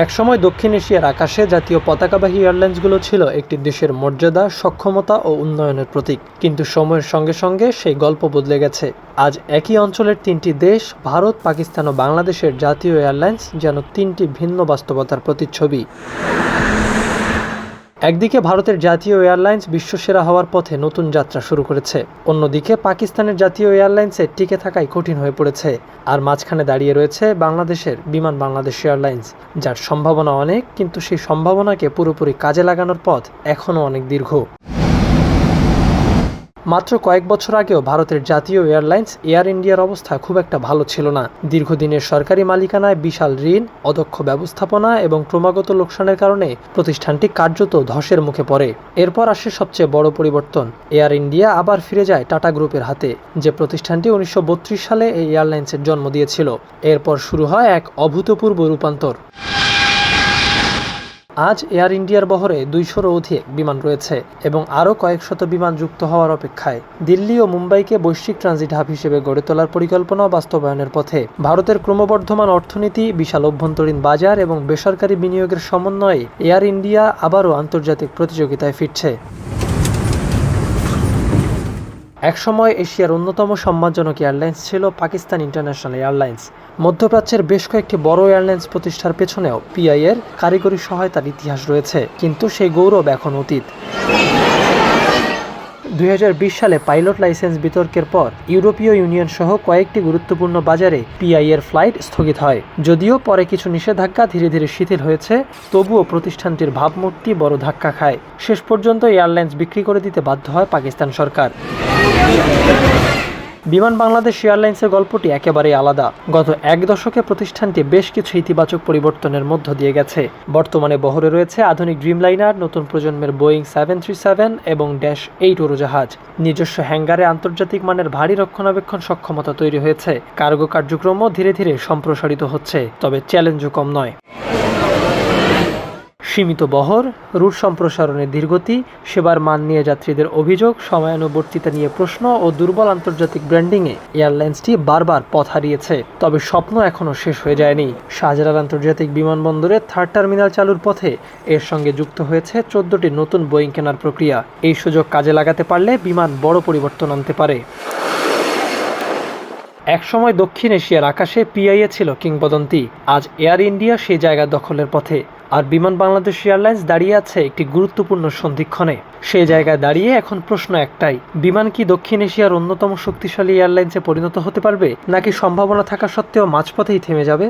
একসময় দক্ষিণ এশিয়ার আকাশে জাতীয় পতাকাবাহী এয়ারলাইন্সগুলো ছিল একটি দেশের মর্যাদা, সক্ষমতা ও উন্নয়নের প্রতীক। কিন্তু সময়ের সঙ্গে সঙ্গে সেই গল্প বদলে গেছে। আজ একই অঞ্চলের তিনটি দেশ, ভারত, পাকিস্তান ও বাংলাদেশের জাতীয় এয়ারলাইন্স যেন তিনটি ভিন্ন বাস্তবতার প্রতিচ্ছবি। একদিকে ভারতের জাতীয় এয়ারলাইন্স বিশ্বসেরা হওয়ার পথে নতুন যাত্রা শুরু করেছে, অন্যদিকে পাকিস্তানের জাতীয় এয়ারলাইন্সে টিকে থাকাই কঠিন হয়ে পড়েছে। আর মাঝখানে দাঁড়িয়ে রয়েছে বাংলাদেশের বিমান বাংলাদেশ এয়ারলাইন্স, যার সম্ভাবনা অনেক, কিন্তু সেই সম্ভাবনাকে পুরোপুরি কাজে লাগানোর পথ এখনও অনেক দীর্ঘ। মাত্র কয়েক বছর আগেও ভারতের জাতীয় এয়ারলাইন্স এয়ার ইন্ডিয়ার অবস্থা খুব একটা ভালো ছিল না। দীর্ঘদিনের সরকারি মালিকানায় বিশাল ঋণ, অদক্ষ ব্যবস্থাপনা এবং ক্রমাগত লোকসানের কারণে প্রতিষ্ঠানটি কার্যত ধসের মুখে পড়ে। এরপর আসে সবচেয়ে বড় পরিবর্তন। এয়ার ইন্ডিয়া আবার ফিরে যায় টাটা গ্রুপের হাতে, যে প্রতিষ্ঠানটি 1932 সালে এই এয়ারলাইন্সের জন্ম দিয়েছিল। এরপর শুরু হয় এক অভূতপূর্ব রূপান্তর। আজ এয়ার ইন্ডিয়ার বহরে 200-র অধিক বিমান রয়েছে এবং আরও কয়েক শত বিমান যুক্ত হওয়ার অপেক্ষায়। দিল্লি ও মুম্বাইকে বৈশ্বিক ট্রানজিট হাব হিসেবে গড়ে তোলার পরিকল্পনা বাস্তবায়নের পথে। ভারতের ক্রমবর্ধমান অর্থনীতি, বিশাল অভ্যন্তরীণ বাজার এবং বেসরকারি বিনিয়োগের সমন্বয়ে এয়ার ইন্ডিয়া আবারও আন্তর্জাতিক প্রতিযোগিতায় ফিরছে। একসময় এশিয়ার অন্যতম সম্মানজনক এয়ারলাইন্স ছিল পাকিস্তান ইন্টারন্যাশনাল এয়ারলাইন্স। মধ্যপ্রাচ্যের বেশ কয়েকটি বড় এয়ারলাইন্স প্রতিষ্ঠার পেছনেও পিআই এর কারিগরি সহায়তার ইতিহাস রয়েছে, কিন্তু সেই গৌরব এখন অতীত। 2020 সালে পাইলট লাইসেন্স বিতর্কের পর ইউরোপীয় ইউনিয়ন সহ কয়েকটি গুরুত্বপূর্ণ বাজারে পিআই এর ফ্লাইট স্থগিত হয়। যদিও পরে কিছু নিষেধাজ্ঞা ধীরে ধীরে শিথিল হয়েছে, তবুও প্রতিষ্ঠানটির ভাবমূর্তি বড় ধাক্কা খায়। শেষ পর্যন্ত এয়ারলাইন্স বিক্রি করে দিতে বাধ্য হয় পাকিস্তান সরকার। বিমান বাংলাদেশ এয়ারলাইন্সের গল্পটি একেবারেই আলাদা। গত এক দশকে প্রতিষ্ঠানটি বেশ কিছু ইতিবাচক পরিবর্তনের মধ্য দিয়ে গেছে। বর্তমানে বহরে রয়েছে আধুনিক ড্রিমলাইনার, নতুন প্রজন্মের বোয়িং 737 এবং -8 উড়োজাহাজ। নিজস্ব হ্যাঙ্গারে আন্তর্জাতিক মানের ভারী রক্ষণাবেক্ষণ সক্ষমতা তৈরি হয়েছে। কার্গো কার্যক্রমও ধীরে ধীরে সম্প্রসারিত হচ্ছে, তবে চ্যালেঞ্জও কম নয়। সীমিত বহর, রুট সম্প্রসারণের ধীরগতি, সেবার মান নিয়ে যাত্রীদের অভিযোগ, সময়ানুবর্তিতা নিয়ে প্রশ্ন ও দুর্বল আন্তর্জাতিক ব্র্যান্ডিংয়ে এয়ারলাইন্সটি বারবার পথ হারিয়েছে। তবে স্বপ্ন এখনও শেষ হয়ে যায়নি। শাহজালাল আন্তর্জাতিক বিমানবন্দরে 3rd টার্মিনাল চালুর পথে এর সঙ্গে যুক্ত হয়েছে 14টি নতুন বোয়িং কেনার প্রক্রিয়া। এই সুযোগ কাজে লাগাতে পারলে বিমান বড় পরিবর্তন আনতে পারে। একসময় দক্ষিণ এশিয়ার আকাশে পিআইএ ছিল কিংবদন্তি। আজ এয়ার ইন্ডিয়া সেই জায়গা দখলের পথে, আর বিমান বাংলাদেশ এয়ারলাইন্স দাঁড়িয়ে আছে একটি গুরুত্বপূর্ণ সন্ধিক্ষণে। সেই জায়গায় দাঁড়িয়ে এখন প্রশ্ন একটাই: বিমান কি দক্ষিণ এশিয়ার অন্যতম শক্তিশালী এয়ারলাইন্সে পরিণত হতে পারবে, নাকি সম্ভাবনা থাকা সত্ত্বেও মাঝপথেই থেমে যাবে?